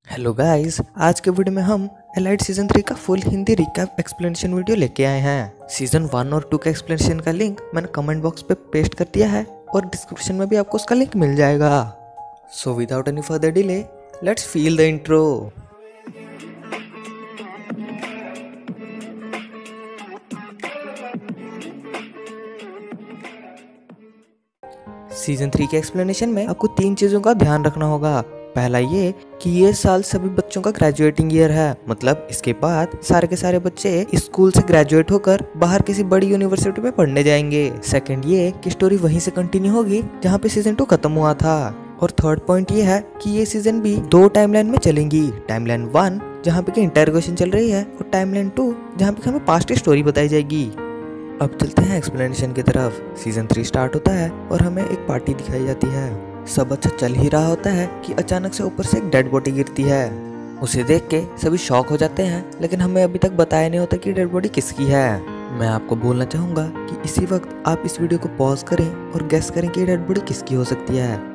Hello guys, आज के video में हम एलाइट सीजन 3 का full Hindi recap explanation video लेके आए हैं। सीजन 1 और 2 के एक्सप्लेनेशन का लिंक मैंने कमेंट बॉक्स पे पेस्ट कर दिया है और डिस्क्रिप्शन में भी आपको उसका लिंक मिल जाएगा। So without any further delay, let's feel the intro. Season 3 के एक्सप्लेनेशन में आपको 3 चीजों का ध्यान रखना होगा। पहला ये कि ये साल सभी बच्चों का ग्रेजुएटिंग ईयर है, मतलब इसके बाद सारे के सारे बच्चे स्कूल से ग्रेजुएट होकर बाहर किसी बड़ी यूनिवर्सिटी में पढ़ने जाएंगे। सेकंड ये कि स्टोरी वहीं से कंटिन्यू होगी जहाँ पे सीजन 2 खत्म हुआ था। और थर्ड पॉइंट ये है कि ये सीजन भी 2 टाइमलाइन में चलेंगी। टाइमलाइन 1 जहाँ पे इंटरोगेशन चल रही है और टाइमलाइन 2 जहाँ पे हमें पास्ट की स्टोरी बताई जाएगी। अब चलते हैं एक्सप्लेनेशन की तरफ। सीजन 3 स्टार्ट होता है और हमें एक पार्टी दिखाई जाती है। सब अच्छा चल ही रहा होता है कि अचानक से ऊपर से एक डेड बॉडी गिरती है। उसे देख के सभी शॉक हो जाते हैं, लेकिन हमें अभी तक बताया नहीं होता कि डेड बॉडी किसकी है। मैं आपको बोलना चाहूँगा कि इसी वक्त आप इस वीडियो को पॉज करें और गेस करें कि डेड बॉडी किसकी हो सकती है।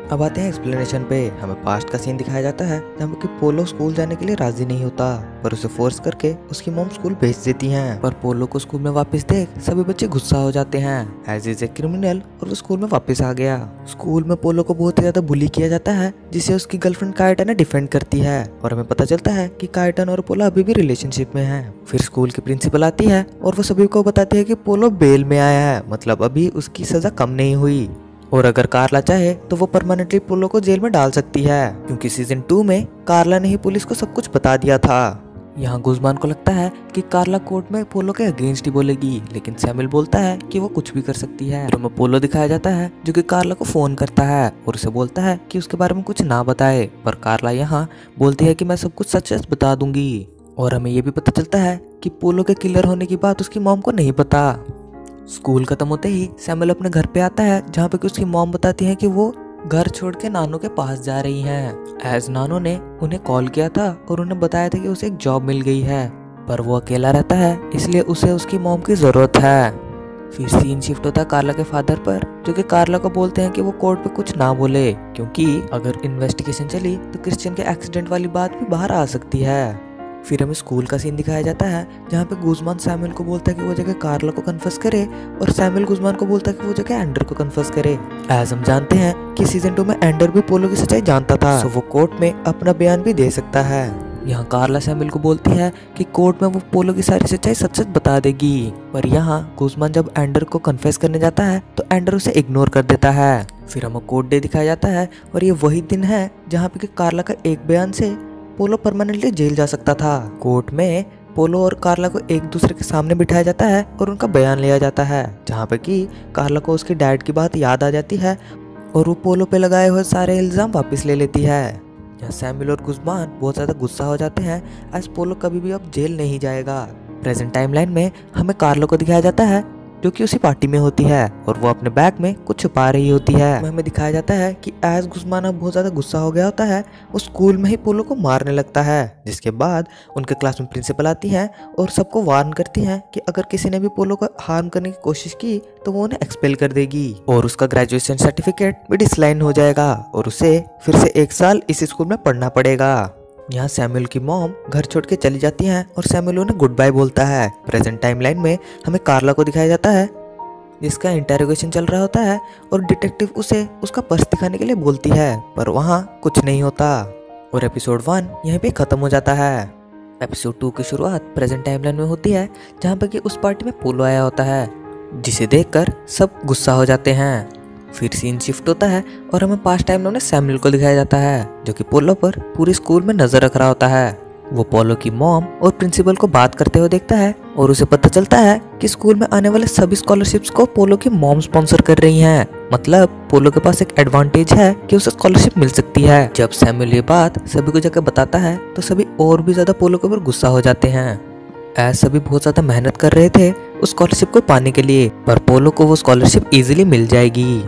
अब आते हैं एक्सप्लेनेशन पे। हमें पास्ट का सीन दिखाया जाता है जहाँ कि पोलो स्कूल जाने के लिए राजी नहीं होता, पर उसे फोर्स करके उसकी मॉम स्कूल भेज देती हैं। पर पोलो को स्कूल में वापस देख सभी बच्चे गुस्सा हो जाते हैं एज इज ए क्रिमिनल, और वो स्कूल में वापस आ गया। स्कूल में पोलो को बहुत ही ज्यादा बुली किया जाता है, जिसे उसकी गर्लफ्रेंड काइटन डिफेंड करती है और हमें पता चलता है कि काइटन और पोलो अभी भी रिलेशनशिप में है। फिर स्कूल की प्रिंसिपल आती है और वो सभी को बताती है कि पोलो बेल में आया है, मतलब अभी उसकी सजा कम नहीं हुई, और अगर कार्ला चाहे तो वो परमानेंटली पोलो को जेल में डाल सकती है, क्योंकि सीजन 2 में कार्ला ने ही पुलिस को सब कुछ बता दिया था। यहाँ गुज़मान को लगता है कि कार्ला कोर्ट में पोलो के अगेंस्ट ही बोलेगी, लेकिन सैमुअल बोलता है कि वो कुछ भी कर सकती है। फिर हमें पोलो दिखाया जाता है जो कि कार्ला को फोन करता है और उसे बोलता है कि उसके बारे में कुछ ना बताए, पर कार्ला यहाँ बोलती है कि मैं सब कुछ सच सच बता दूंगी। और हमें ये भी पता चलता है कि पोलो के किलर होने की बात उसकी मॉम को नहीं पता। स्कूल खत्म होते ही सैमुअल अपने घर पे आता है, जहाँ पे उसकी मॉम बताती है कि वो घर छोड़ के नानो के पास जा रही हैं। एज नानो ने उन्हें कॉल किया था और उन्हें बताया था कि उसे एक जॉब मिल गई है, पर वो अकेला रहता है, इसलिए उसे उसकी मॉम की जरूरत है। फिर सीन शिफ्ट होता है कार्ला के फादर पर, जो कि कार्ला को बोलते हैं कि वो कोर्ट पे कुछ ना बोले, क्योंकि अगर इन्वेस्टिगेशन चली तो क्रिश्चियन के एक्सीडेंट वाली बात भी बाहर आ सकती है। फिर हमें स्कूल का सीन दिखाया जाता है, जहाँ पे गुज़मान सैमुअल को बोलता है कि वो जगह कार्ला को कन्फेस करे, और सैमुअल गुज़मान को बोलता है कि वो जगह एंडर को कन्फेस करे। एज हम जानते हैं कि सीजन 2 में एंडर भी पोलो की सच्चाई जानता था, सो वो कोर्ट में अपना बयान भी दे सकता है। यहाँ कार्ला सैमुअल को बोलती है कि कोर्ट में वो पोलो की सारी सच्चाई सच सच बता देगी, पर यहाँ गुज़मान जब एंडर को कन्फेस करने जाता है तो एंडर उसे इग्नोर कर देता है। फिर हमें कोर्ट डे दिखाया जाता है और ये वही दिन है जहाँ पे कार्ला का एक बयान से पोलो परमानेंटली जेल जा सकता था। कोर्ट में पोलो और कार्ला को एक दूसरे के सामने बिठाया जाता है और उनका बयान लिया जाता है, जहाँ पे कि कार्ला को उसके डैड की बात याद आ जाती है और वो पोलो पे लगाए हुए सारे इल्जाम वापस ले लेती है। यहाँ सैमुअल और गुज़मान बहुत ज़्यादा गुस्सा हो जाते हैं, आज पोलो कभी भी अब जेल नहीं जाएगा। प्रेजेंट टाइमलाइन में हमें कार्ला को दिखाया जाता है जो कि उसी पार्टी में होती है और वो अपने बैग में कुछ छुपा रही होती है। हमें दिखाया जाता है कि एज गुज़मान अब बहुत ज़्यादा गुस्सा हो गया होता है, वो स्कूल में ही पोलो को मारने लगता है, जिसके बाद उनके क्लास में प्रिंसिपल आती है और सबको वार्न करती हैं कि अगर किसी ने भी पोलो को हार्म करने की कोशिश की तो वो उन्हें एक्सपेल कर देगी और उसका ग्रेजुएशन सर्टिफिकेट भी डिसलाइन हो जाएगा और उसे फिर से 1 साल इस स्कूल में पढ़ना पड़ेगा। यहाँ सैमुअल की मॉम घर छोड़ के चली जाती हैं और सैमुअल उन्हें गुड बाय बोलता है। प्रेजेंट टाइमलाइन में हमें कार्ला को दिखाया जाता है, जिसका इंटेरोगेशन चल रहा होता है और डिटेक्टिव उसे उसका पर्स दिखाने के लिए बोलती है, पर वहाँ कुछ नहीं होता और एपिसोड 1 यहीं पे खत्म हो जाता है। एपिसोड 2 की शुरुआत प्रेजेंट टाइमलाइन में होती है, जहाँ पे कि उस पार्टी में पोलो आया होता है, जिसे देखकर सब गुस्सा हो जाते हैं। फिर सीन शिफ्ट होता है और हमें पास्ट टाइम में सैमुअल को दिखाया जाता है, जो कि पोलो पर पूरी स्कूल में नजर रख रहा होता है। वो पोलो की मॉम और प्रिंसिपल को बात करते हुए देखता है और उसे पता चलता है कि स्कूल में आने वाले सभी स्कॉलरशिप्स को पोलो की मॉम स्पॉन्सर कर रही हैं, मतलब पोलो के पास एक एडवांटेज है कि उसे स्कॉलरशिप मिल सकती है। जब सैमुअल ये बात सभी को जाकर बताता है तो सभी और भी ज्यादा पोलो के ऊपर गुस्सा हो जाते हैं। एज सभी बहुत ज्यादा मेहनत कर रहे थे उस स्कॉलरशिप को पाने के लिए, पर पोलो को वो स्कॉलरशिप इजीली मिल जाएगी।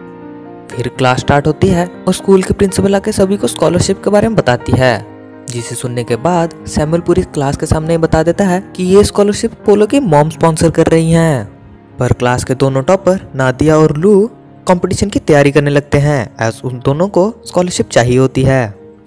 फिर क्लास स्टार्ट होती है और स्कूल के प्रिंसिपल आके सभी को स्कॉलरशिप के बारे में बताती है, जिसे सुनने के बाद सैमुअल पूरी क्लास के सामने बता देता है कि ये स्कॉलरशिप पोलो की मॉम स्पॉन्सर कर रही हैं। पर क्लास के दोनों टॉपर नादिया और लू कंपटीशन की तैयारी करने लगते हैं, एज उन दोनों को स्कॉलरशिप चाहिए होती है।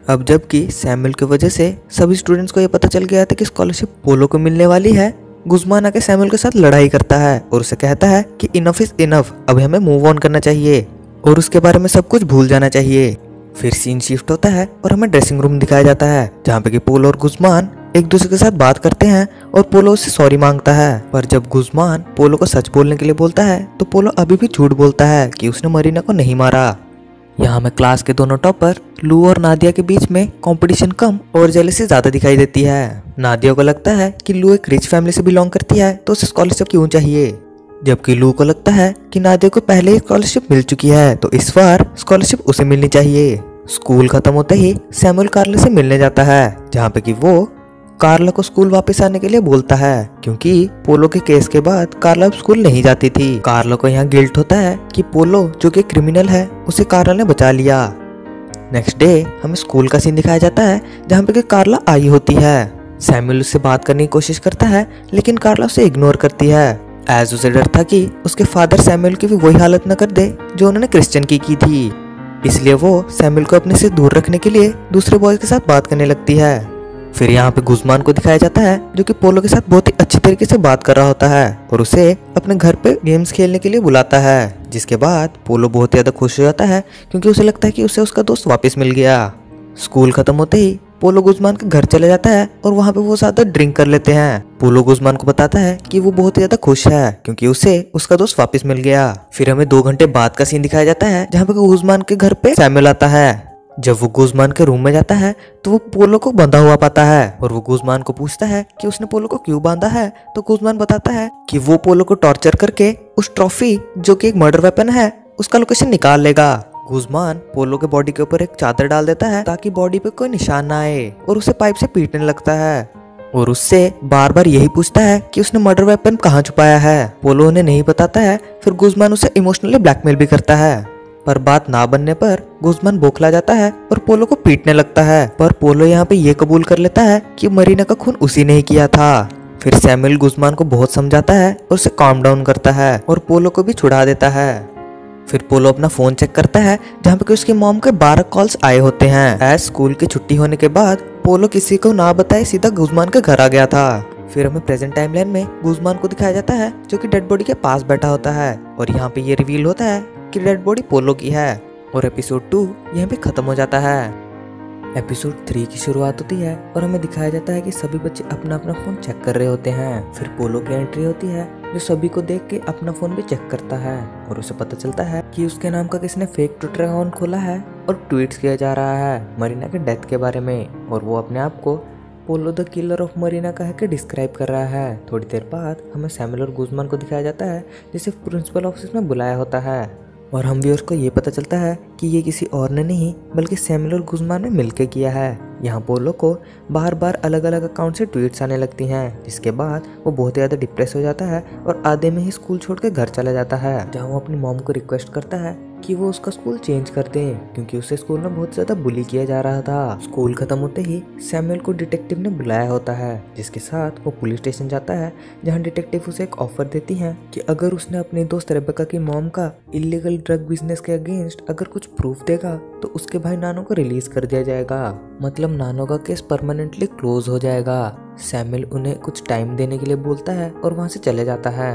अब जबकि सैमुअल की वजह से सभी स्टूडेंट्स को ये पता चल गया था कि स्कॉलरशिप पोलो को मिलने वाली है, गुज़मान आके सैमुअल के साथ लड़ाई करता है और उसे कहता है कि इनफ इज इनफ, अब हमें मूव ऑन करना चाहिए और उसके बारे में सब कुछ भूल जाना चाहिए। फिर सीन शिफ्ट होता है और हमें ड्रेसिंग रूम दिखाया जाता है जहाँ पे कि पोलो और गुज़मान एक दूसरे के साथ बात करते हैं और पोलो उससे सॉरी मांगता है। पर जब गुज़मान पोलो को सच बोलने के लिए बोलता है तो पोलो अभी भी झूठ बोलता है कि उसने मरीना को नहीं मारा। यहाँ में क्लास के दोनों टॉपर लू और नादिया के बीच में कंपटीशन कम और जेलसी ज्यादा दिखाई देती है। नादिया को लगता है कि लू एक रिच फैमिली से बिलोंग करती है तो उसे स्कॉलरशिप क्यों चाहिए, जबकि लू को लगता है कि नादिया को पहले ही स्कॉलरशिप मिल चुकी है तो इस बार स्कॉलरशिप उसे मिलनी चाहिए। स्कूल खत्म होते ही सैमुअल कार्ला से मिलने जाता है जहाँ पे कि वो कार्ला को स्कूल वापस आने के लिए बोलता है क्योंकि पोलो के केस के बाद कार्ला अब स्कूल नहीं जाती थी। कार्ला को यहाँ गिल्ट होता है कि पोलो जो कि क्रिमिनल है उसे कार्ला ने बचा लिया। नेक्स्ट डे हमें स्कूल का सीन दिखाया जाता है जहाँ पे कि कार्ला आई होती है। सैमुअल उससे बात करने की कोशिश करता है लेकिन कार्ला उसे इग्नोर करती है एज उसे डर था कि उसके फादर सैमुअल की भी वही हालत न कर दे जो उन्होंने क्रिश्चियन की थी, इसलिए वो सैमुअल को अपने से दूर रखने के लिए दूसरे बॉयज के साथ बात करने लगती है। फिर यहाँ पे गुज़मान को दिखाया जाता है जो कि पोलो के साथ बहुत ही अच्छी तरीके से बात कर रहा होता है और उसे अपने घर पे गेम्स खेलने के लिए बुलाता है, जिसके बाद पोलो बहुत ही ज्यादा खुश हो जाता है क्योंकि उसे लगता है कि उसे उसका दोस्त वापस मिल गया। स्कूल खत्म होते ही पोलो गुज़मान के घर चले जाता है और वहाँ पे वो ज्यादा ड्रिंक कर लेते हैं। पोलो गुज़मान को बताता है कि वो बहुत ही ज्यादा खुश है क्योंकि उसे उसका दोस्त वापस मिल गया। फिर हमें 2 घंटे बाद का सीन दिखाया जाता है जहाँ पे गुज़मान के घर पे सैमुअल आता है। जब वो गुज़मान के रूम में जाता है तो वो पोलो को बंधा हुआ पाता है और वो गुज़मान को पूछता है कि उसने पोलो को क्यों बांधा है तो गुज़मान बताता है कि वो पोलो को टॉर्चर करके उस ट्रॉफी जो कि एक मर्डर वेपन है उसका लोकेशन निकाल लेगा। गुज़मान पोलो के बॉडी के ऊपर एक चादर डाल देता है ताकि बॉडी पे कोई निशान ना आए और उसे पाइप से पीटने लगता है और उससे बार बार यही पूछता है कि उसने मर्डर वेपन कहाँ छुपाया है। पोलो उन्हें नहीं बताता है। फिर गुज़मान उसे इमोशनली ब्लैकमेल भी करता है पर बात ना बनने पर गुज़मान बौखला जाता है और पोलो को पीटने लगता है, पर पोलो यहाँ पे ये कबूल कर लेता है कि मरीना का खून उसी ने ही किया था। फिर सैमुअल गुज़मान को बहुत समझाता है और उसे काम डाउन करता है और पोलो को भी छुड़ा देता है। फिर पोलो अपना फोन चेक करता है जहाँ पे उसकी मॉम के 12 कॉल्स आए होते हैं। एज स्कूल की छुट्टी होने के बाद पोलो किसी को ना बताए सीधा गुज़मान के घर आ गया था। फिर हमें प्रेजेंट टाइमलाइन में गुज़मान को दिखाया जाता है जो कि डेड बॉडी के पास बैठा होता है और यहाँ पे ये रिवील होता है कि डेड बॉडी पोलो की है और एपिसोड 2 यहाँ पे खत्म हो जाता है। एपिसोड 3 की शुरुआत होती है और हमें दिखाया जाता है कि सभी बच्चे अपना अपना फोन चेक कर रहे होते हैं। फिर पोलो की एंट्री होती है जो सभी को देख के अपना फोन भी चेक करता है और उसे पता चलता है कि उसके नाम का किसी ने फेक ट्विटर अकाउंट खोला है और ट्वीट्स किया जा रहा है मरीना के डेथ के बारे में और वो अपने आप को पोलो द किलर ऑफ मरीना कह के डिस्क्राइब कर रहा है। थोड़ी देर बाद हमें सैमुअल और गुज़मान को दिखाया जाता है जिसे प्रिंसिपल ऑफिस में बुलाया होता है और हम भी उसको ये पता चलता है कि ये किसी और ने नहीं बल्कि सैमुअल और गुज़मान ने मिलकर किया है। यहाँ पोलो को बार बार अलग अलग अकाउंट से ट्वीट्स आने लगती हैं जिसके बाद वो बहुत ज़्यादा डिप्रेस हो जाता है और आधे में ही स्कूल छोड़ के घर चला जाता है, जहाँ वो अपनी मॉम को रिक्वेस्ट करता है कि वो उसका स्कूल चेंज कर दें क्योंकि उसे स्कूल में बहुत ज़्यादा बुली किया जा रहा था। स्कूल खत्म होते ही सैमुअल को डिटेक्टिव ने बुलाया होता है जिसके साथ वो पुलिस स्टेशन जाता है जहाँ डिटेक्टिव उसे एक ऑफर देती हैं कि अगर उसने अपनी दोस्त रेबेका की मॉम का इलीगल ड्रग बिजनेस के अगेंस्ट अगर कुछ प्रूफ देगा तो उसके भाई नानो को रिलीज कर दिया जाएगा, मतलब नानो का केस परमानेंटली क्लोज हो जाएगा। सैमुअल उन्हें कुछ टाइम देने के लिए बोलता है और वहाँ से चले जाता है।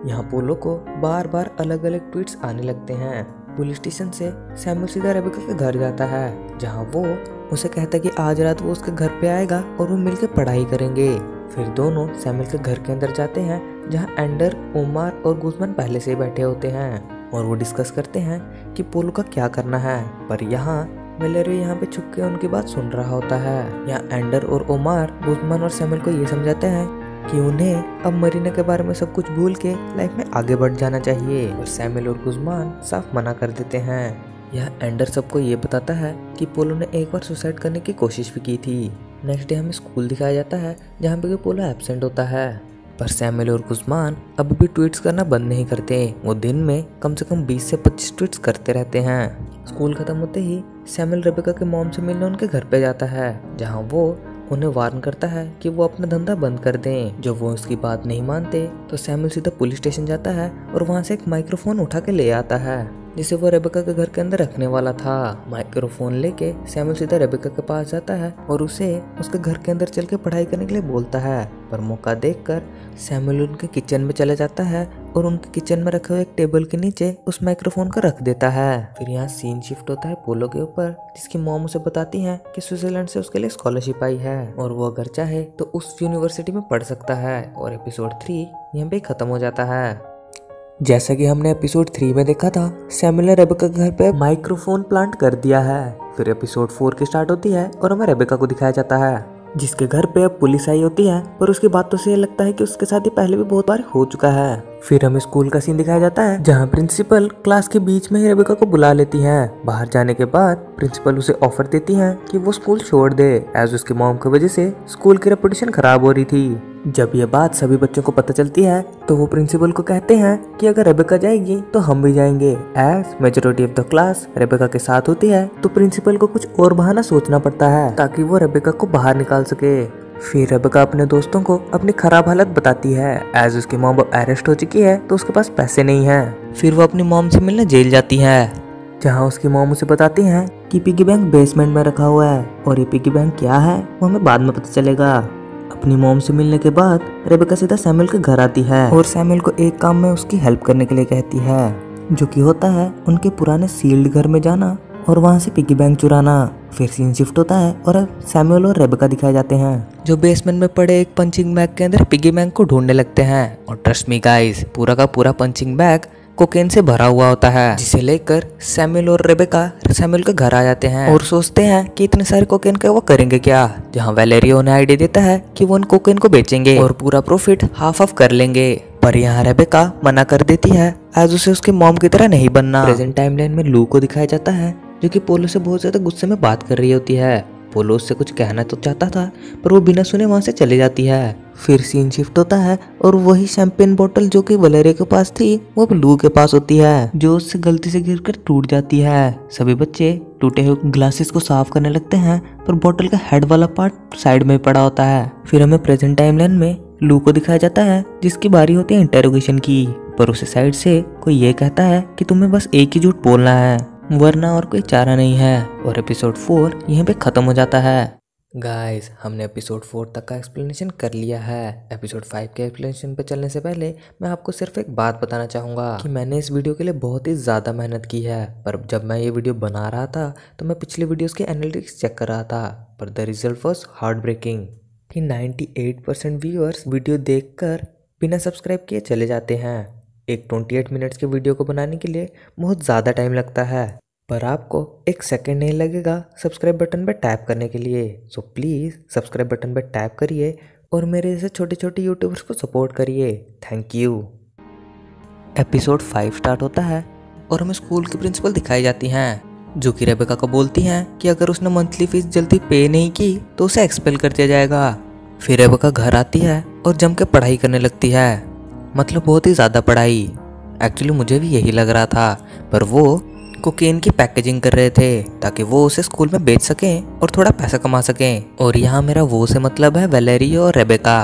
यहाँ पोलो को बार बार अलग अलग ट्वीट्स आने लगते हैं। पुलिस स्टेशन से सैमुअल सीधा रेबेका के घर जाता है जहाँ वो उसे कहता है कि आज रात वो उसके घर पे आएगा और वो मिलकर पढ़ाई करेंगे। फिर दोनों सैमुअल के घर के अंदर जाते हैं जहाँ एंडर, ओमार और गुज़मान पहले से ही बैठे होते हैं और वो डिस्कस करते हैं कि पोलो का क्या करना है। पर यहाँ वेलेरियो यहाँ पे छुप के उनकी बात सुन रहा होता है। यहाँ एंडर और ओमार गुज़मान और सैमुअल को ये समझाते हैं कि उन्हें अब मरीना के बारे में सब कुछ भूल के लाइफ में आगे बढ़ जाना चाहिए और सैमुअल और गुज़मान साफ मना कर देते हैं। यह एंडर सबको ये बताता है कि पोलो ने एक बार सुसाइड करने की कोशिश भी की थी। नेक्स्ट डे हमें स्कूल दिखाया जाता है जहाँ पे पोलो एब्सेंट होता है, पर सैमुअल और गुज़मान अभी भी ट्वीट्स करना बंद नहीं करते। वो दिन में कम से कम 20 से 25 ट्वीट्स करते रहते हैं। स्कूल खत्म होते ही सैमुअल रेबेका के मॉम से मिलने उनके घर पे जाता है जहाँ वो उन्हें वार्न करता है कि वो अपना धंधा बंद कर दें। जब वो उसकी बात नहीं मानते तो सैमुअल सीधा पुलिस स्टेशन जाता है और वहाँ से एक माइक्रोफोन उठा के ले आता है जिसे वो रेबेका के घर के अंदर रखने वाला था। माइक्रोफोन लेके सैमुअल सीधा रेबेका के पास जाता है और उसे उसके घर के अंदर चल के पढ़ाई करने के लिए बोलता है, पर मौका देखकर सैमुअल उनके किचन में चला जाता है और उनके किचन में रखे हुए एक टेबल के नीचे उस माइक्रोफोन को रख देता है। फिर यहाँ सीन शिफ्ट होता है पोलो के ऊपर, जिसकी मॉम उसे बताती है कि स्विट्जरलैंड से उसके लिए स्कॉलरशिप आई है और वो अगर चाहे तो उस यूनिवर्सिटी में पढ़ सकता है। और एपिसोड 3 यहाँ पे खत्म हो जाता है। जैसा कि हमने एपिसोड 3 में देखा था, सैमुअल ने रेबेका के घर पे माइक्रोफोन प्लांट कर दिया है। फिर एपिसोड 4 की स्टार्ट होती है और हमें रेबेका को दिखाया जाता है, जिसके घर पे अब पुलिस आई होती है, पर उसकी बातों से ये लगता है कि उसके साथ ये पहले भी बहुत बार हो चुका है। फिर हमें स्कूल का सीन दिखाया जाता है, जहाँ प्रिंसिपल क्लास के बीच में ही रेबेका को बुला लेती है। बाहर जाने के बाद प्रिंसिपल उसे ऑफर देती है कि वो स्कूल छोड़ दे, एज उसकी मॉम की वजह से स्कूल की रेपुटेशन खराब हो रही थी। जब ये बात सभी बच्चों को पता चलती है तो वो प्रिंसिपल को कहते हैं कि अगर रेबेका जाएगी तो हम भी जाएंगे। As majority of the class Rebecca के साथ होती है, तो प्रिंसिपल को कुछ और बहाना सोचना पड़ता है ताकि वो रेबेका को बाहर निकाल सके। फिर रेबेका अपने दोस्तों को अपनी खराब हालत बताती है, एज उसकी मॉम अरेस्ट हो चुकी है तो उसके पास पैसे नहीं है। फिर वो अपनी मॉम से मिलने जेल जाती है, जहाँ उसकी मॉम उसे बताती है कि पिगी बैंक बेसमेंट में रखा हुआ है और ये पिगी बैंक क्या है वो हमें बाद में पता चलेगा। अपनी मॉम से मिलने के बाद रेबेका सीधा सैमुअल के घर आती है और सैमुअल को एक काम में उसकी हेल्प करने के लिए कहती है, जो कि होता है उनके पुराने सील्ड घर में जाना और वहाँ से पिगी बैंक चुराना। फिर सीन शिफ्ट होता है और अब सैमुअल और रेबेका दिखाए जाते हैं, जो बेसमेंट में पड़े एक पंचिंग बैग के अंदर पिगी बैंक को ढूंढने लगते हैं। और ट्रस्ट मी गाइस, पूरा का पूरा पंचिंग बैग कोकेन से भरा हुआ होता है, जिसे लेकर सैमुअल और रेबेका सैमुअल के घर आ जाते हैं और सोचते हैं कि इतने सारे कोकेन का वो करेंगे क्या। जहाँ वेलेरियो उन्हें आइडिया देता है कि वो उन कोकेन को बेचेंगे और पूरा प्रॉफिट हाफ ऑफ कर लेंगे, पर यहाँ रेबेका मना कर देती है, आज उसे उसके मॉम की तरह नहीं बनना। प्रेजेंट टाइमलाइन में लू को दिखाया जाता है, जो कि पोलो से बहुत ज्यादा गुस्से में बात कर रही होती है। पोलो उससे कुछ कहना तो चाहता था, पर वो बिना सुने वहां से चले जाती है। फिर सीन शिफ्ट होता है और वही शैंपेन बोतल जो कि वलेरिया के पास थी वो अब लू के पास होती है, जो उससे गलती से गिरकर टूट जाती है। सभी बच्चे टूटे हुए ग्लासेस को साफ करने लगते हैं, पर बोतल का हेड वाला पार्ट साइड में पड़ा होता है। फिर हमें प्रेजेंट टाइमलाइन में लू को दिखाया जाता है, जिसकी बारी होती है इंटेरोगेशन की, पर उसे साइड से कोई ये कहता है कि तुम्हें बस एक ही झूठ बोलना है, वरना और कोई चारा नहीं है। और एपिसोड 4 यहीं पे खत्म हो जाता है। गाइस, हमने एपिसोड 4 तक का एक्सप्लेनेशन कर लिया है। एपिसोड 5 के एक्सप्लेनेशन पे चलने से पहले मैं आपको सिर्फ एक बात बताना चाहूँगा कि मैंने इस वीडियो के लिए बहुत ही ज़्यादा मेहनत की है, पर जब मैं ये वीडियो बना रहा था तो मैं पिछले वीडियोस के एनालिटिक्स चेक कर रहा था, पर the result was heart breaking कि 98% व्यूअर्स वीडियो देखकर बिना सब्सक्राइब किए चले जाते हैं। एक 28 मिनट्स के वीडियो को बनाने के लिए बहुत ज़्यादा टाइम लगता है, पर आपको एक सेकंड नहीं लगेगा सब्सक्राइब बटन पर टैप करने के लिए। सो प्लीज़ सब्सक्राइब बटन पर टैप करिए और मेरे जैसे छोटे छोटे यूट्यूबर्स को सपोर्ट करिए। Thank you. एपिसोड 5 स्टार्ट होता है और हमें स्कूल की प्रिंसिपल दिखाई जाती हैं, जो कि रेबेका को बोलती हैं कि अगर उसने मंथली फीस जल्दी पे नहीं की तो उसे एक्सपेल कर दिया जाएगा। फिर रेबेका घर आती है और जम के पढ़ाई करने लगती है, मतलब बहुत ही ज़्यादा पढ़ाई। एक्चुअली मुझे भी यही लग रहा था, पर वो कोकेन की पैकेजिंग कर रहे थे ताकि वो उसे स्कूल में बेच सकें और थोड़ा पैसा कमा सकें। और यहाँ मेरा वो से मतलब है वेलेरियो और रेबेका।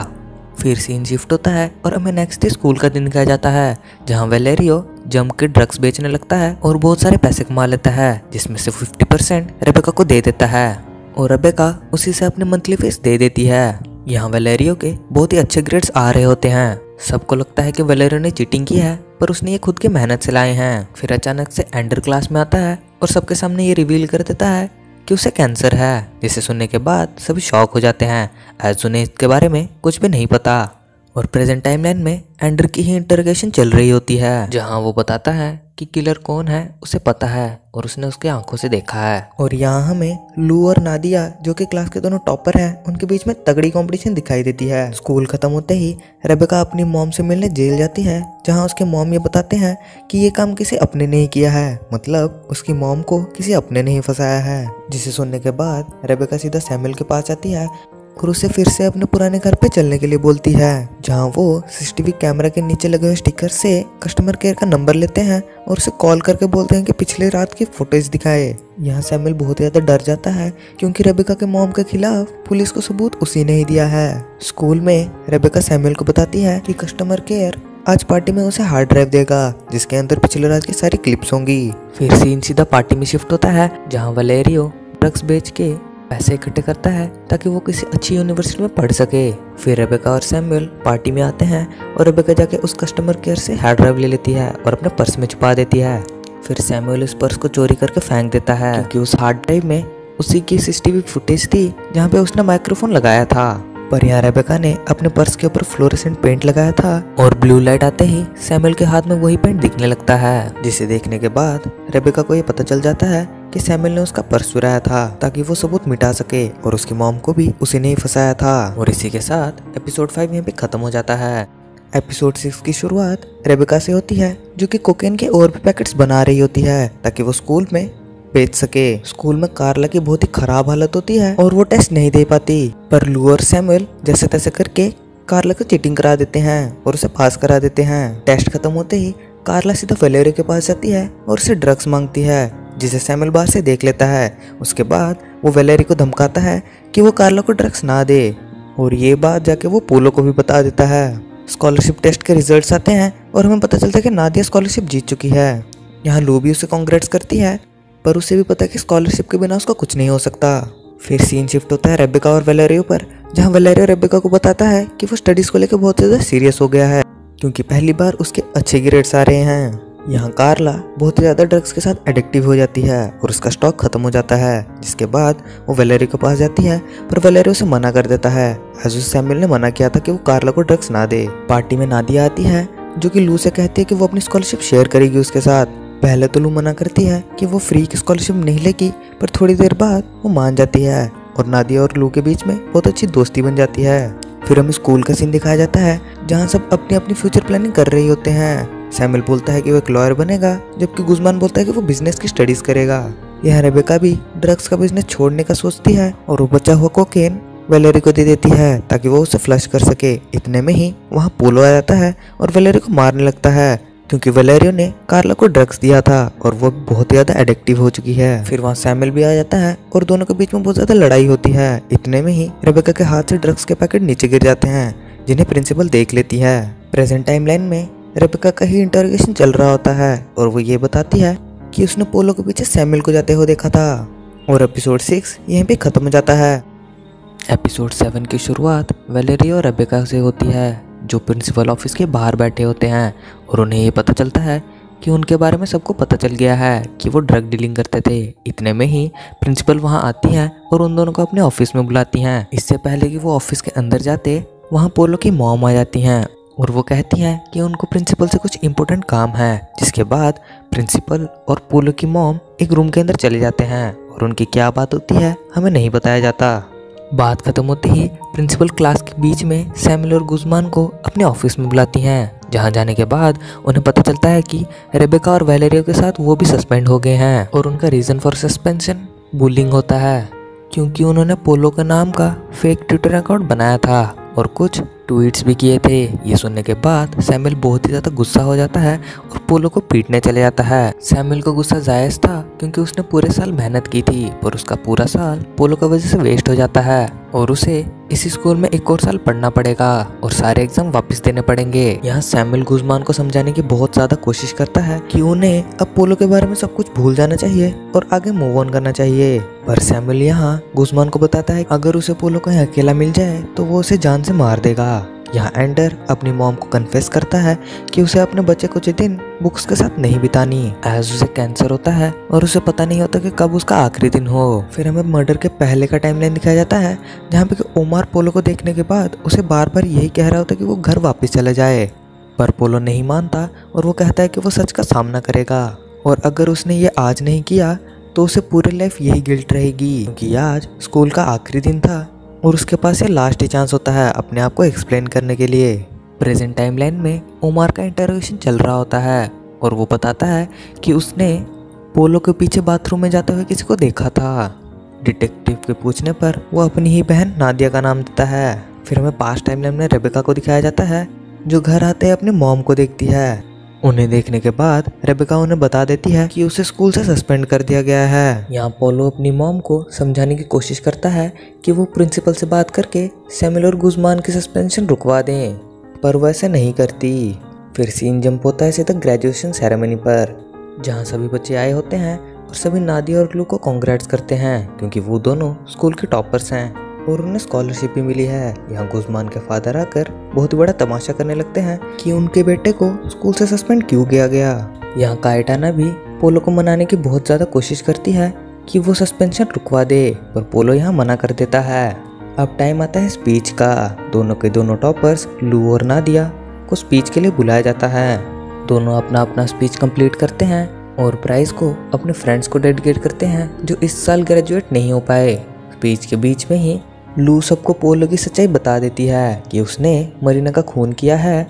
फिर सीन शिफ्ट होता है और हमें नेक्स्ट डे स्कूल का दिन दिखाया जाता है, जहाँ वेलेरियो जम के ड्रग्स बेचने लगता है और बहुत सारे पैसे कमा लेता है, जिसमें से 50% रेबेका को दे देता है और रेबेका उसी से अपनी मंथली फीस दे देती है। यहाँ वेलेरियो के बहुत ही अच्छे ग्रेड्स आ रहे होते हैं। सबको लगता है कि वेलेरियो ने चीटिंग की है, पर उसने ये खुद की मेहनत से लाए हैं। फिर अचानक से एंडर क्लास में आता है और सबके सामने ये रिवील कर देता है कि उसे कैंसर है, जिसे सुनने के बाद सभी शॉक हो जाते हैं, एज उन्हें इसके बारे में कुछ भी नहीं पता। और प्रेजेंट टाइमलाइन में एंडर की ही इंटरोगेशन चल रही होती है, जहां वो बताता है कि किलर कौन है उसे पता है और उसने उसके आंखों से देखा है। और यहाँ हमें लू और नादिया, जो कि क्लास के दोनों टॉपर हैं, उनके बीच में तगड़ी कंपटीशन दिखाई देती है। स्कूल खत्म होते ही रेबेका अपनी मॉम से मिलने जेल जाती है, जहाँ उसके मॉम ये बताते हैं कि ये काम किसी अपने ने ही किया है, मतलब उसकी मॉम को किसी अपने ने ही फंसाया है। जिसे सुनने के बाद रेबेका सीधा सैमुअल के पास जाती है और उसे फिर से अपने पुराने घर पे चलने के लिए बोलती है, जहाँ वो सीसीटीवी कैमरा के नीचे लगे हुए स्टिकर से कस्टमर केयर का नंबर लेते हैं और उसे कॉल करके बोलते हैं कि पिछले रात की फुटेज दिखाए। यहाँ सैमुअल बहुत ज़्यादा डर जाता है, क्योंकि रेबेका के मॉम के खिलाफ पुलिस को सबूत उसी ने ही दिया है। स्कूल में रेबेका सैमुअल को बताती है कि कस्टमर केयर आज पार्टी में उसे हार्ड ड्राइव देगा जिसके अंदर पिछले रात की सारी क्लिप्स होंगी। फिर सीन सीधा पार्टी में शिफ्ट होता है जहाँ वलेरियो ड्रग्स बेच के पैसे इकट्ठे करता है ताकि वो किसी अच्छी यूनिवर्सिटी में पढ़ सके। फिर रेबेका और सैमुअल पार्टी में आते हैं और रेबेका जाके उस कस्टमर केयर से हार्ड ड्राइव ले लेती है और अपने पर्स में छुपा देती है। फिर सैमुअल उस पर्स को चोरी करके फेंक देता है क्योंकि उस हार्ड ड्राइव में उसी की सीसीटीवी फुटेज थी जहाँ पे उसने माइक्रोफोन लगाया था। पर यहाँ रेबेका ने अपने पर्स के ऊपर फ्लोरेसेंट पेंट लगाया था और ब्लू लाइट आते ही सैमुअल के हाथ में वही पेंट दिखने लगता है, जिसे देखने के बाद रेबेका को ये पता चल जाता है कि सैमुअल ने उसका पर्स चुराया था ताकि वो सबूत मिटा सके और उसकी मॉम को भी उसी ने ही फंसाया था। और इसी के साथ एपिसोड 5 यहाँ पे खत्म हो जाता है। एपिसोड 6 की शुरुआत रेबेका से होती है जो कि कोकेन के और भी पैकेट्स बना रही होती है ताकि वो स्कूल में बेच सके। स्कूल में कार्ला की बहुत ही खराब हालत होती है और वो टेस्ट नहीं दे पाती, पर लू और सैमुअल जैसे तैसे करके कार्ला को चीटिंग करा देते हैं और उसे पास करा देते हैं। टेस्ट खत्म होते ही कार्ला सीधा वलेरियो के पास जाती है और उसे ड्रग्स मांगती है जिसे सैमुअल बाहर से देख लेता है। उसके बाद वो वलेरियो को धमकाता है कि वो कार्ला को ड्रग्स ना दे और ये बात जाके वो पोलो को भी बता देता है। स्कॉलरशिप टेस्ट के रिजल्ट्स आते हैं और हमें पता चलता है कि नादिया स्कॉलरशिप जीत चुकी है। यहाँ लू भी उसे कांग्रेट्स करती है पर उसे भी पता है कि स्कॉलरशिप के बिना उसका कुछ नहीं हो सकता। फिर सीन शिफ्ट होता है रेबेका और वलेरियो पर जहाँ वलेरियो रेबेका को बताता है कि वो स्टडीज को लेकर बहुत ज़्यादा सीरियस हो गया है क्योंकि पहली बार उसके अच्छे ग्रेड्स आ रहे हैं। यहाँ कार्ला बहुत ज़्यादा ड्रग्स के साथ एडिक्टिव हो जाती है और उसका स्टॉक खत्म हो जाता है, जिसके बाद वो वलेरियो के पास जाती है पर वलेरियो उसे मना कर देता है एज सैमुअल ने मना किया था कि वो कार्ला को ड्रग्स ना दे। पार्टी में नादिया आती है जो कि लू से कहती है कि वो अपनी स्कॉलरशिप शेयर करेगी उसके साथ। पहले तो लू मना करती है कि वो फ्री की स्कॉलरशिप नहीं लेगी पर थोड़ी देर बाद वो मान जाती है और नादिया और लू के बीच में बहुत अच्छी दोस्ती बन जाती है। फिर हमें स्कूल का सीन दिखाया जाता है जहाँ सब अपनी अपनी फ्यूचर प्लानिंग कर रही होते हैं। सैमुअल बोलता है कि वो एक लॉयर बनेगा जबकि गुज़मान बोलता है कि वो बिजनेस की स्टडीज करेगा। यहाँ रेबेका भी ड्रग्स का बिजनेस छोड़ने का सोचती है और वो बचा हुआ कोकेन वलेरियो को दे देती है ताकि वो उसे फ्लश कर सके। इतने में ही वहाँ पोलो आ जाता है और वलेरियो को मारने लगता है क्योंकि वलेरियो ने कार्ला को ड्रग्स दिया था और वो बहुत ज़्यादा एडिक्टिव हो चुकी है। फिर वहाँ सैमुअल भी आ जाता है और दोनों के बीच में बहुत ज़्यादा लड़ाई होती है। इतने में ही रेबेका के हाथ से ड्रग्स के पैकेट नीचे गिर जाते हैं जिन्हें प्रिंसिपल देख लेती है। प्रेजेंट टाइमलाइन में रेबेका का ही इंटरोगेशन चल रहा होता है और वो ये बताती है कि उसने पोलो के पीछे सैमुअल को जाते हुए देखा था। और एपिसोड 6 यहीं पे खत्म हो जाता है। एपिसोड 7 की शुरुआत वलेरियो और रेबेका से होती है जो प्रिंसिपल ऑफिस के बाहर बैठे होते हैं और उन्हें ये पता चलता है कि उनके बारे में सबको पता चल गया है कि वो ड्रग डीलिंग करते थे। इतने में ही प्रिंसिपल वहां आती हैं और उन दोनों को अपने ऑफिस में बुलाती हैं। इससे पहले कि वो ऑफिस के अंदर जाते वहां पोलो की मॉम आ जाती हैं और वो कहती हैं कि उनको प्रिंसिपल से कुछ इम्पोर्टेंट काम है, जिसके बाद प्रिंसिपल और पोलो की मॉम एक रूम के अंदर चले जाते हैं और उनकी क्या बात होती है हमें नहीं बताया जाता। बात खत्म होते ही प्रिंसिपल क्लास के बीच में सैमुअल और गुज़मान को अपने ऑफिस में बुलाती हैं, जहां जाने के बाद उन्हें पता चलता है कि रेबेका और वलेरियो के साथ वो भी सस्पेंड हो गए हैं और उनका रीज़न फॉर सस्पेंशन बुलिंग होता है क्योंकि उन्होंने पोलो के नाम का फेक ट्विटर अकाउंट बनाया था और कुछ ट्वीट्स भी किए थे। ये सुनने के बाद सैमुअल बहुत ही ज़्यादा गुस्सा हो जाता है और पोलो को पीटने चले जाता है। सैमुअल को गुस्सा जायज़ था क्योंकि उसने पूरे साल मेहनत की थी पर उसका पूरा साल पोलो की वजह से वेस्ट हो जाता है और उसे इसी स्कूल में एक और साल पढ़ना पड़ेगा और सारे एग्जाम वापस देने पड़ेंगे। यहाँ सैमुअल गुज़मान को समझाने की बहुत ज़्यादा कोशिश करता है कि उन्हें अब पोलो के बारे में सब कुछ भूल जाना चाहिए और आगे मूव ऑन करना चाहिए। पर सैमुअल यहाँ गुज़मान को बताता है अगर उसे पोलो कहीं अकेला मिल जाए तो वो उसे जान से मार देगा। यहाँ एंडर अपनी मॉम को कन्फेस करता है कि उसे अपने बच्चे कुछ दिन बुक्स के साथ नहीं बितानी एज उसे कैंसर होता है और उसे पता नहीं होता कि कब उसका आखिरी दिन हो। फिर हमें मर्डर के पहले का टाइमलाइन दिखाया जाता है जहाँ पे कि ओमार पोलो को देखने के बाद उसे बार बार यही कह रहा होता है कि वो घर वापस चले जाए, पर पोलो नहीं मानता और वो कहता है कि वो सच का सामना करेगा और अगर उसने ये आज नहीं किया तो उसे पूरी लाइफ यही गिल्ट रहेगी क्योंकि आज स्कूल का आखिरी दिन था और उसके पास ये लास्ट ही चांस होता है अपने आप को एक्सप्लेन करने के लिए। प्रेजेंट टाइमलाइन में ओमार का इंटरोगेशन चल रहा होता है और वो बताता है कि उसने पोलो के पीछे बाथरूम में जाते हुए किसी को देखा था। डिटेक्टिव के पूछने पर वो अपनी ही बहन नादिया का नाम देता है। फिर हमें पास्ट टाइमलाइन में रेबेका को दिखाया जाता है जो घर आते अपने मॉम को देखती है। उन्हें देखने के बाद रेबेका उन्हें बता देती है कि उसे स्कूल से सस्पेंड कर दिया गया है। यहाँ पोलो अपनी मॉम को समझाने की कोशिश करता है कि वो प्रिंसिपल से बात करके सैमुअल और गुज़मान की सस्पेंशन रुकवा दें, पर वो ऐसा नहीं करती। फिर सीन जंप होता है सीधा ग्रेजुएशन सेरेमनी पर, जहाँ सभी बच्चे आए होते हैं और सभी नादिया और लू को कॉन्ग्रेट्स करते हैं क्योंकि वो दोनों स्कूल के टॉपर्स हैं और उन्हें स्कॉलरशिप भी मिली है। यहाँ गुजमान के फादर आकर बहुत ही बड़ा तमाशा करने लगते हैं कि उनके बेटे को स्कूल से सस्पेंड क्यों किया गया। यहाँ कायटाना भी पोलो को मनाने की बहुत ज़्यादा कोशिश करती है कि वो सस्पेंशन रुकवा दे, पर पोलो यहाँ मना कर देता है। अब टाइम आता है स्पीच का। दोनों के दोनों टॉपर्स लू और नादिया को स्पीच के लिए बुलाया जाता है। दोनों अपना अपना स्पीच कंप्लीट करते हैं और प्राइज को अपने फ्रेंड्स को डेडिकेट करते हैं जो इस साल ग्रेजुएट नहीं हो पाए। स्पीच के बीच में ही लू सबको पोलो की सच्चाई बता देती है कि उसने मरीना का खून किया है,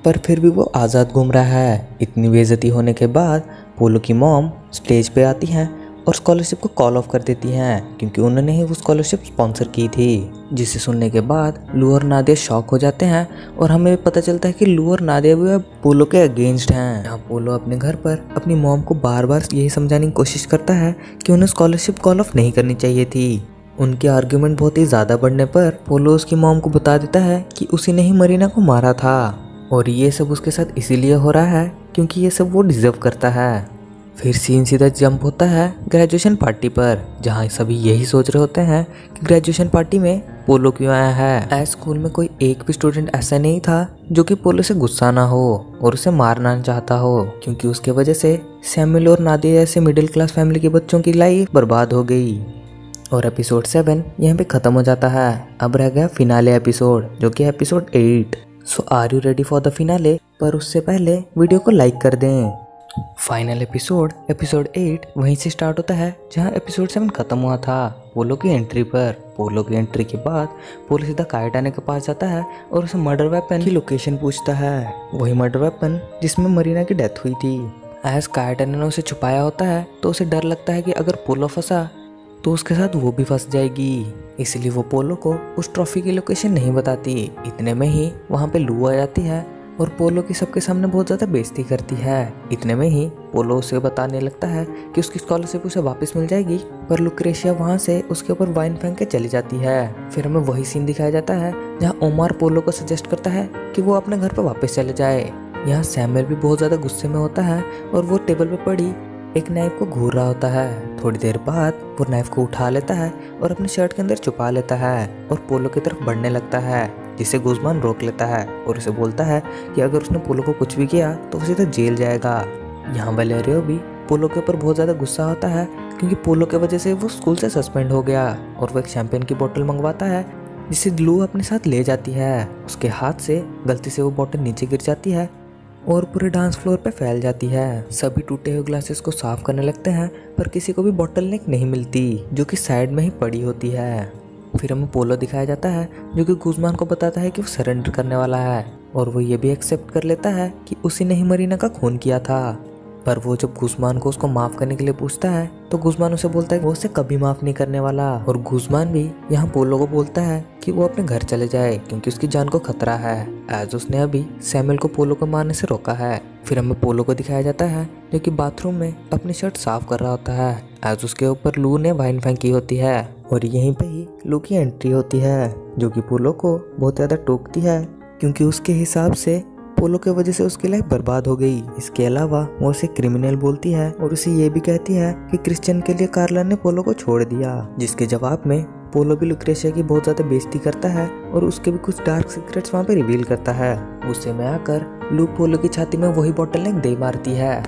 पर फिर भी वो आज़ाद घूम रहा है। इतनी बेइज्जती होने के बाद पोलो की मॉम स्टेज पे आती हैं और स्कॉलरशिप को कॉल ऑफ कर देती हैं क्योंकि उन्होंने ही वो स्कॉलरशिप स्पॉन्सर की थी। जिसे सुनने के बाद लू और नादिया शॉक हो जाते हैं और हमें पता चलता है कि लू और नादिया भी अब पोलो के अगेंस्ट हैं। यहाँ पोलो अपने घर पर अपनी मॉम को बार बार यही समझाने की कोशिश करता है कि उन्हें स्कॉलरशिप कॉल ऑफ नहीं करनी चाहिए थी। उनके आर्ग्यूमेंट बहुत ही ज़्यादा बढ़ने पर पोलो उसकी मॉम को बता देता है कि उसी ने ही मरीना को मारा था और ये सब उसके साथ इसीलिए हो रहा है क्योंकि ये सब वो डिजर्व करता है। फिर सीन सीधा जंप होता है ग्रेजुएशन पार्टी पर, जहाँ सभी यही सोच रहे होते हैं कि ग्रेजुएशन पार्टी में पोलो क्यों आया है। एज स्कूल में कोई एक भी स्टूडेंट ऐसा नहीं था जो कि पोलो से गुस्सा ना हो और उसे मारना चाहता हो, क्योंकि उसके वजह से सैमुअल और नादिया जैसे मिडिल क्लास फैमिली के बच्चों की लाइफ बर्बाद हो गई। और एपिसोड 7 यहाँ पे ख़त्म हो जाता है। अब रह गया फिनाले एपिसोड जो कि episode 8। So are you ready for the finale? पर उससे पहले वीडियो को लाइक कर दें। फाइनल एपिसोड 8 वहीं से स्टार्ट होता है जहाँ एपिसोड 7 खत्म हुआ था, पोलो की एंट्री पर। पोलो की एंट्री के बाद पोलो सीधा कायटाना के पास जाता है और उसे मर्डर वेपन की लोकेशन पूछता है, वही मर्डर वेपन जिसमें मरीना की डेथ हुई थी। एज कायटाना ने उसे छुपाया होता है तो उसे डर लगता है कि अगर पोलो फंसा तो उसके साथ वो भी फंस जाएगी, इसलिए वो पोलो को उस ट्रॉफी की लोकेशन नहीं बताती। इतने में ही वहाँ पे लू आ जाती है और पोलो की सबके सामने बहुत ज़्यादा बेइज्जती करती है। इतने में ही पोलो उसे बताने लगता है कि उसकी स्कॉलरशिप उसे वापस मिल जाएगी, पर लुक्रेशिया वहाँ से उसके ऊपर वाइन फेंक के चली जाती है। फिर हमें वही सीन दिखाया जाता है जहाँ ओमार पोलो को सजेस्ट करता है कि वो अपने घर पर वापस चले जाए। यहाँ सैमुअल भी बहुत ज़्यादा गुस्से में होता है और वो टेबल पर पड़ी एक नाइफ को घूर रहा होता है। थोड़ी देर बाद वो नाइफ को उठा लेता है और अपने शर्ट के अंदर छुपा लेता है और पोलो की तरफ बढ़ने लगता है, जिसे गुजमान रोक लेता है और उसे बोलता है कि अगर उसने पोलो को कुछ भी किया तो वो सीधा जेल जाएगा। यहाँ वैलेरियो भी पोलो के ऊपर बहुत ज़्यादा गुस्सा होता है क्योंकि पोलो के वजह से वो स्कूल से सस्पेंड हो गया और वो एक शैंपेन की बोतल मंगवाता है जिसे लू अपने साथ ले जाती है। उसके हाथ से गलती से वो बोतल नीचे गिर जाती है और पूरे डांस फ्लोर पे फैल जाती है। सभी टूटे हुए ग्लासेस को साफ करने लगते हैं पर किसी को भी बोतल नेक नहीं मिलती जो कि साइड में ही पड़ी होती है। फिर हमें पोलो दिखाया जाता है जो कि गुजमान को बताता है कि वो सरेंडर करने वाला है और वो ये भी एक्सेप्ट कर लेता है कि उसी ने ही मरीना का खून किया था। पर वो जब गुजमान को उसको माफ़ करने के लिए पूछता है तो गुजमान उसे बोलता है कि वो उसे कभी माफ़ नहीं करने वाला। और गुजमान भी यहाँ पोलो को बोलता है कि वो अपने घर चले जाए क्योंकि उसकी जान को खतरा है, एज उसने अभी सैमुअल को पोलो को मारने से रोका है। फिर हमें पोलो को दिखाया जाता है जो कि बाथरूम में अपनी शर्ट साफ कर रहा होता है, एज उसके ऊपर लू ने वाइन फेंकी होती है और यहीं पे ही लू की एंट्री होती है जो कि पोलो को बहुत ज़्यादा टोकती है क्योंकि उसके हिसाब से पोलो के वजह से उसकी लाइफ बर्बाद हो गई। इसके अलावा वो उसे क्रिमिनल बोलती है और उसे ये भी कहती है कि क्रिश्चियन के लिए कार्ला ने पोलो को छोड़ दिया, जिसके जवाब में पोलो भी लुक्रेशिया की बहुत ज़्यादा बेइज्जती करता है और उसके भी कुछ डार्क सीक्रेट्स वहाँ पे रिवील करता है। गुस्से में आकर लू पोलो की छाती में वही बॉटल नेक दे मारती है।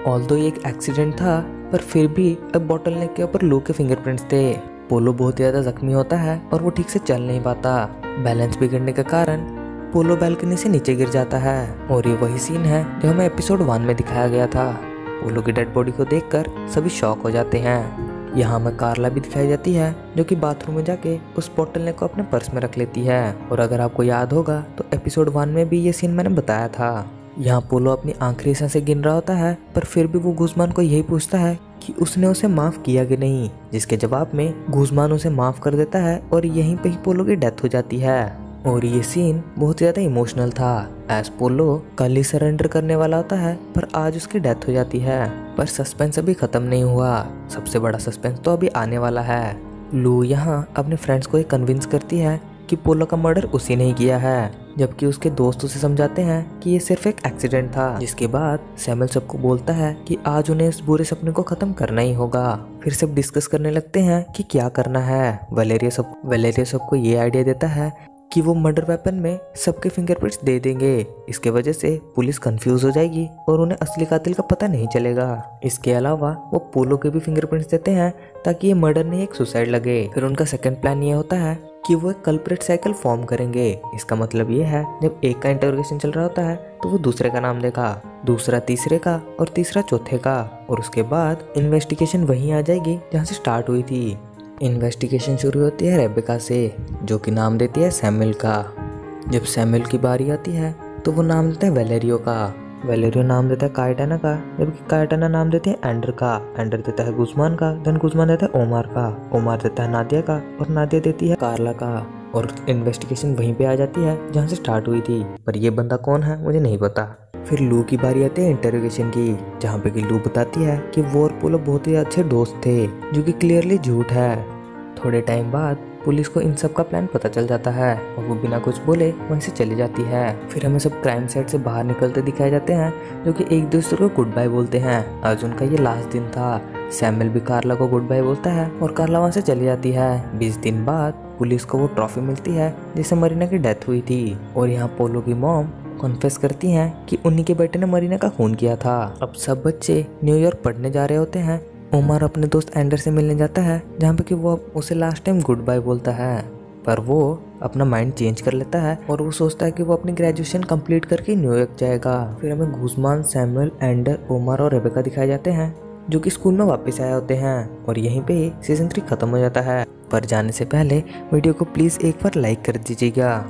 ऑल्दो ये एक एक्सीडेंट था पर फिर भी अब बॉटल नेक के ऊपर लू के फिंगरप्रिंट्स थे। पोलो बहुत ज़्यादा जख्मी होता है और वो ठीक से चल नहीं पाता। बैलेंस बिगड़ने के कारण पोलो बालकनी से नीचे गिर जाता है और ये वही सीन है जो हमें एपिसोड 1 में दिखाया गया था। पोलो की डेड बॉडी को देखकर सभी शॉक हो जाते हैं। यहाँ हमें कार्ला भी दिखाई जाती है जो कि बाथरूम में जाके उस बॉटल नेक को अपने पर्स में रख लेती है। और अगर आपको याद होगा तो एपिसोड 1 में भी ये सीन मैंने बताया था। यहाँ पोलो अपनी आखिरी सांसें गिन रहा होता है पर फिर भी वो गुजमान को यही पूछता है कि उसने उसे माफ़ किया कि नहीं, जिसके जवाब में गुजमान उसे माफ़ कर देता है और यहीं पे ही पोलो की डेथ हो जाती है। और ये सीन बहुत ज़्यादा इमोशनल था, एज पोलो कल ही सरेंडर करने वाला होता है पर आज उसकी डेथ हो जाती है। पर सस्पेंस अभी ख़त्म नहीं हुआ, सबसे बड़ा सस्पेंस तो अभी आने वाला है। लू यहाँ अपने फ्रेंड्स को ये कन्विंस करती है कि पोलो का मर्डर उसी ने ही किया है जबकि उसके दोस्त उसे समझाते हैं कि ये सिर्फ एक एक्सीडेंट था। जिसके बाद सैमुअल सबको बोलता है कि आज उन्हें इस बुरे सपने को खत्म करना ही होगा। फिर सब डिस्कस करने लगते हैं कि क्या करना है। वैलेरिया सबको ये आइडिया देता है कि वो मर्डर वेपन में सबके फिंगरप्रिंट्स दे देंगे। इसके वजह से पुलिस कंफ्यूज हो जाएगी और उन्हें असली कातिल का पता नहीं चलेगा। इसके अलावा वो पोलो के भी फिंगरप्रिंट्स देते हैं ताकि ये मर्डर नहीं एक सुसाइड लगे। फिर उनका सेकंड प्लान ये होता है कि वो एक कल्प्रेट साइकिल फॉर्म करेंगे। इसका मतलब ये है जब एक का इंटरोगेशन चल रहा होता है तो वो दूसरे का नाम देगा, दूसरा तीसरे का और तीसरा चौथे का। और उसके बाद इन्वेस्टिगेशन वहीं आ जाएगी जहाँ से स्टार्ट हुई थी। इन्वेस्टिगेशन शुरू होती है रेबेका से, जो कि नाम देती है सैमुअल का। जब सैमुअल की बारी आती है तो वो नाम देता है वैलेरियो का। वैलेरियो नाम देता है कायटाना का, जबकि कायटाना नाम देते हैं एंडर का। एंडर देता है गुज़मान का, देन गुज़मान देता है ओमार का। ओमार देता है नादिया का और नादिया देती है कार्ला का। और इन्वेस्टिगेशन वहीं पे आ जाती है जहाँ से स्टार्ट हुई थी, पर ये बंदा कौन है मुझे नहीं पता। फिर लू की बारी आती है इंटरोगेशन की, जहाँ पे कि लू बताती है कि वो और पोलो बहुत ही अच्छे दोस्त थे, जो कि क्लियरली झूठ है। थोड़े टाइम बाद पुलिस को इन सब का प्लान पता चल जाता है और वो बिना कुछ बोले वहीं से चली जाती है। फिर हमें सब क्राइम साइट से बाहर निकलते दिखाए जाते हैं, जो कि एक दूसरे को गुड बाय बोलते हैं। आज उनका ये लास्ट दिन था। सैमुअल भी कार्ला को गुड बाय बोलता है और कार्ला वहाँ से चली जाती है। 20 दिन बाद पुलिस को वो ट्रॉफी मिलती है जिससे मरीना की डेथ हुई थी। और यहाँ पोलो की मॉम कॉन्फेस करती हैं कि उन्हीं के बेटे ने मरीना का खून किया था। अब सब बच्चे न्यूयॉर्क पढ़ने जा रहे होते हैं। ओमार अपने दोस्त एंडर से मिलने जाता है, जहाँ पे कि वो उसे लास्ट टाइम गुड बाय बोलता है, पर वो अपना माइंड चेंज कर लेता है और वो सोचता है कि वो अपनी ग्रेजुएशन कंप्लीट करके न्यूयॉर्क जाएगा। फिर हमें गुज़मान, सैमुअल, एंडर, ओमार और रेबेका दिखाए जाते हैं, जो कि स्कूल में वापस आए होते हैं। और यहीं पे सीजन 3 खत्म हो जाता है। पर जाने से पहले वीडियो को प्लीज़ एक बार लाइक कर दीजिएगा।